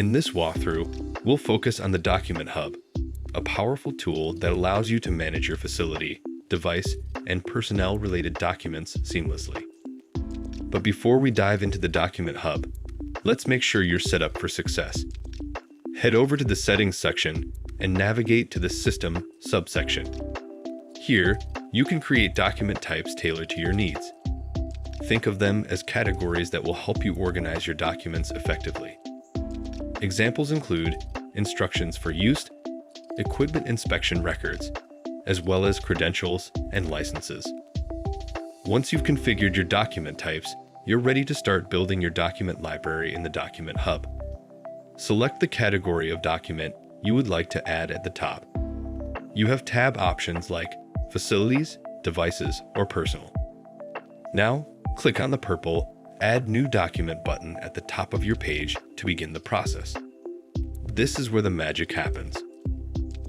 In this walkthrough, we'll focus on the Document Hub, a powerful tool that allows you to manage your facility, device, and personnel-related documents seamlessly. But before we dive into the Document Hub, let's make sure you're set up for success. Head over to the Settings section and navigate to the System subsection. Here, you can create document types tailored to your needs. Think of them as categories that will help you organize your documents effectively. Examples include instructions for use, equipment inspection records, as well as credentials and licenses. Once you've configured your document types, you're ready to start building your document library in the Document Hub. Select the category of document you would like to add at the top. You have tab options like Facilities, Devices, or Personal. Now, click on the purple Add New Document button at the top of your page to begin the process. This is where the magic happens.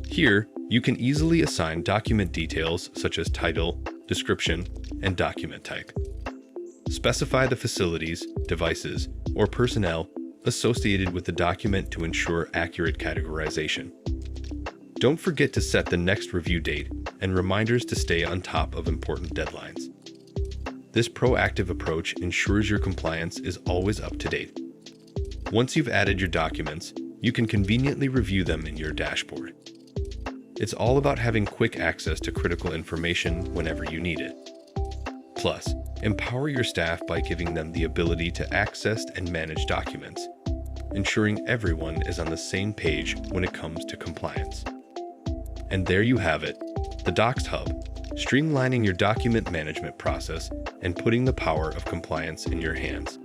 Here, you can easily assign document details such as title, description, and document type. Specify the facilities, devices, or personnel associated with the document to ensure accurate categorization. Don't forget to set the next review date and reminders to stay on top of important deadlines. This proactive approach ensures your compliance is always up to date. Once you've added your documents, you can conveniently review them in your dashboard. It's all about having quick access to critical information whenever you need it. Plus, empower your staff by giving them the ability to access and manage documents, ensuring everyone is on the same page when it comes to compliance. And there you have it, the DocsHub, streamlining your document management process and putting the power of compliance in your hands.